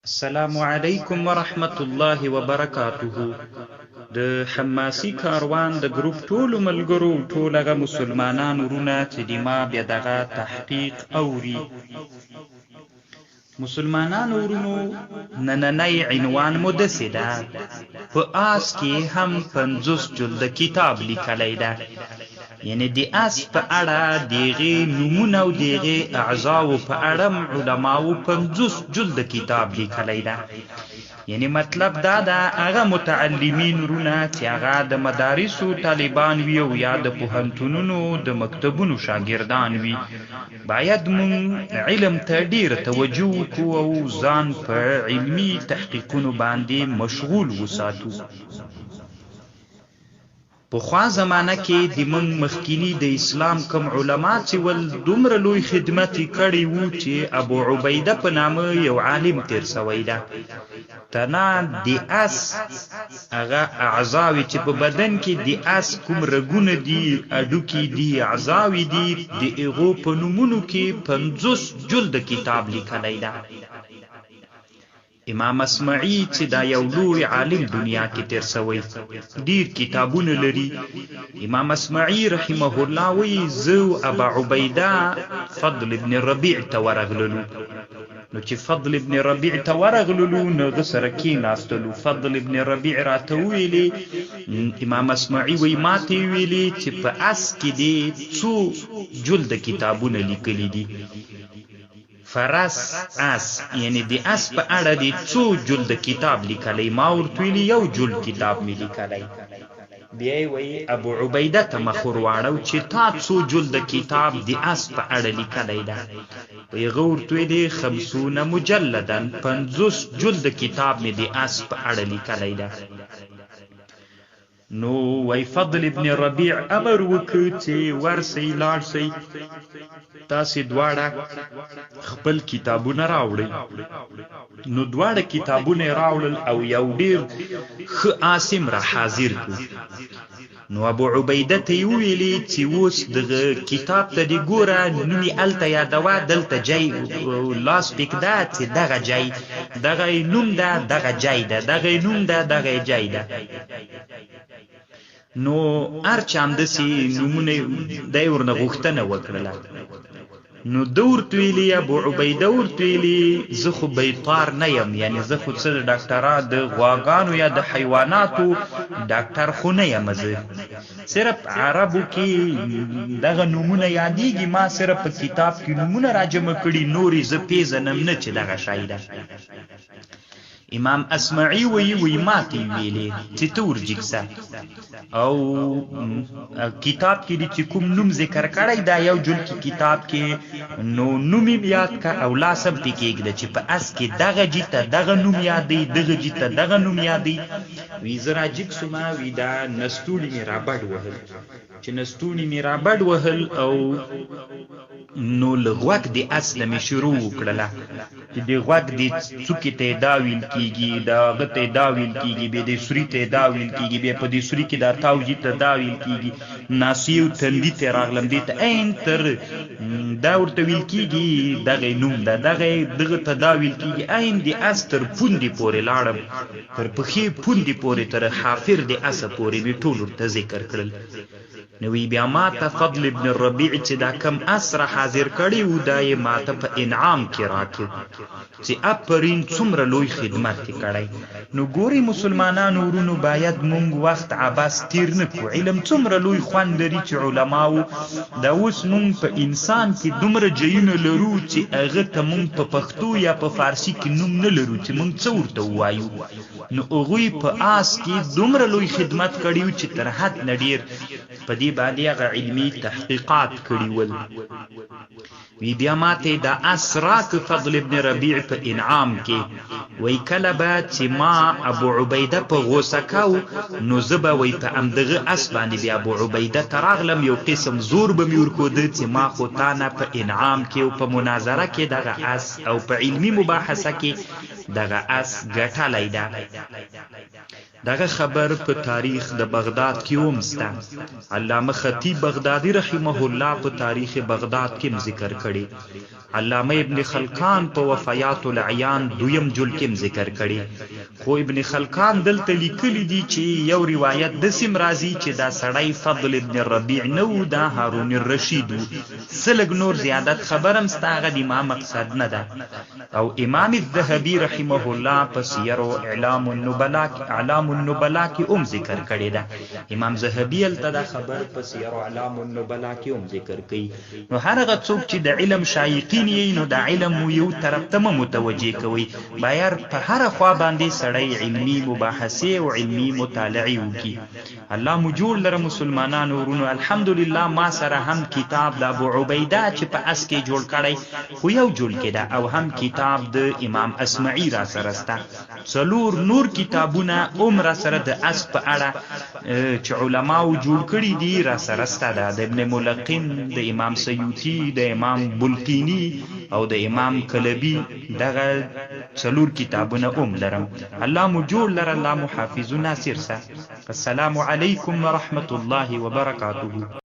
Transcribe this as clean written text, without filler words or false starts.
السلام علیکم ورحمت الله وبرکاته. د حماسي کاروان د ګروپ ټولو ملګرو ټول هغه مسلمانان ورونه چې د ما بیا دغه تحقیق اوري. مسلمانان ورونو نننی عنوان مو داسې ده، په آس کې هم 50 جلد کتاب لیکلی ده. یعنی د آس په اړه دیغه نمونه او دیغه اعضاو په اړه علماو 50 جلد کتاب لیکلی ده. یعنی مطلب دا ده هغه متعلمین ورونه چې هغه د مدارسو طالبان وي او یا د پوهنتونونو د مکتبونو شاګردان وي، باید مون علم ته ډیر توجه وکړو او ځان په علمي تحقیقونو باندې مشغول وساتو. پخوا زمانه کې د من مخکینی د اسلام کم علما چې ول دومره لوی خدمت کړي وو چې ابو عبیده په نامه یو عالم تیر سوی ده. تنا د آس هغه اعضاوی چې په بدن کې د آس کوم رګونه دي، اډوکي دي، اعضاوی دي، د هغو په نومونو کې 50 جلد کتاب لیکلی ده. امام اسمعی چې دا یو لوی عالم دنیا کې تیر سوی، ډیر کتابونه لري. امام اسمعی رحمه الله وی زو ابا عبیده فضل ابن ربیع ته ورغللو. نو چې فضل ابن ربیع ته ورغللو نو د سره کېناستلو. فضل ابن ربیع راته ویلي، امام اسمعی وی ماته ویلي چې په آس کې دي 2 جلد کتابونه لیکلي دي. فراس آس یعنی د آس په اړه د 2 جلد کتاب لیکلی. ما ورته ویلي 1 جلد کتاب مې لیکلی. بیا یې وایي ابو عبیده ته مخ ور واړو چې تا 2 جلد کتاب د آس په اړه لیکلی ده. په هغه ورته ویلي 50 مجلدا 50 جلد کتاب مې د آس په اړه لیکلی ده. نو وای فضل ابن ربیع امر وکړ چې ورسئ لاړ سئ، تاسې دواړه خپل کتابونه راوړئ. نو دواړه کتابونه راوړل او یو ډیر ښه عاصم را حاضر کړ. نو ابو عبیده ته یې وویلي چې اوس دغه کتاب ته دې ګوره، نوم یې هلته یادوه، دلته جای لاس پیک ده چې دغه جای، دغه نوم ده، دغه جای ده، دغه نوم ده، دغه جای ده. نو هر چا همداسې نومونه دی ورنه غوښتنه وکړله. نو ده ورته ویلي، ابو عبیده ورته ویلي زه خو بیطار نه یم، یعنی زه خو څه د ډاکټرا د غواګانو یا د حیواناتو ډاکټر خو نه یم، زه صرف عربو کې دغه نومونه یادېږي، ما صرف په کتاب کې نومونه راجمع کړي، نورې زه پیژنم نه چې دغه شی ده. امام اسمعی وی ماته ویلي چې ته ورجګسه او کتاب کې دې چې کوم نوم ذکر کړی دا 1 جلد کې کتاب کې، نو نوم یې یاد کا او لاسم پې کېږده چې په اس کې دغه جي ته دغه نوم یادی، دغه جي ته دغه نوم یادی. وی زه راجګسومه، وی دا نستوړي مې رابډ وهل، چې نستوړي مې رابډ وهل او نو لغوک د اصل می شروع وکړله چې د غوږ د څوکې ته دا ویل کېږي، د هغه ته دا ویل کېږي، بیا د سوري ته دا ویل کېږي، بیا په دې سوري کې دا تاوجي ته دا ویل کېږي، ناسیې او تندي ته راغلم دې ته عین تر دا ورته ویل کېږي، دغه نوم ده، دغه ته دا ویل کېږي، عین د اس تر پوندې پورې لاړم، تر پښې پوندې پورې، تر حافر د اسه پورې مې ټول ورته ذکر کړل. نو بیا ما ته فضل ابن الربیع چې دا کم اسره حاضر کړي و دا یې ما ته په انعام کې راکړ چې اپرین څومره لوی خدمت یې کړی. نو ګوري مسلمانانو ورونو باید مونږ وخت عباس تیر نه کړو. علم څومره لوی خوند لري چې علماو دا اوس مونږ په انسان کې دومره جایونه لرو چې هغه ته مونږ په پښتو یا په فارسي کې نوم نه لرو چې مونږ څه ورته ووایو. نو هغوی په آس کې دومره لوی خدمت کړي و چې تر حد نه ډېر په دې باندې هغه علمي تحقیقات کړي ول. وی بیا ماته دا آس راک فضل ابن ربیع په انعام کې. وی کله به چې ما ابو عبیده په غوسه کاو نو زه به وی په همدغه آس باندې بیا ابو عبیده ته راغلم، یو قسم زور به مې ورکوده چې ما خو تا نه په انعام کې او په مناظره کې دغه آس او په علمي مباحثه کې دغه آس ګټلی ده. دغه خبر په تاریخ د بغداد کې ومستا. علامه خطیب بغدادي رحمه الله په تاریخ بغداد کې ذکر کړي. علامه ابن خلقان په وفیات العیان دویم جلد کې ذکر کړي. خو ابن خلقان دلته لیکلي دي چې یو روایت د سیم راځي چې دا سړی فضل ابن الربيع نو، دا هارون الرشید سلګ نور زیادت خبرم ستاغه دی، ما مقصد نه ده. او امام الذهبي رحمه الله په سیر او اعلام النبلاء کې ذکر کړي ده. امام ذهبي الته دا خبر په سیر او اعلام النبلاء کې ذکر کوي. نو هر هغه څوک چې د علم شایقین یې، نو د علم یو طرف ته متوجه کوي، باید په هر خوا باندې سړی علمي مباحثه او علمي مطالعه وکړي. الله مو جوړ لره مسلمانانو ورونو. الحمدلله ما سره هم کتاب د ابو عبیده چې په اس کې جوړ کړی خو یو جوړ کړه، او هم کتاب د امام اسمعی را سره ستا. څلور نور کتابونه عمر سره د اس په اړه چې علماو جوړ کړي دي را سره ستا. د ابن ملقن، د امام سیوطی، د امام بلقینی او د امام کلبی، دغه څلور کتابونه لرم. الله مو جوړ لره، الله مو حافظ ناصر سه. السلام علیکم ورحمت الله وبرکاته.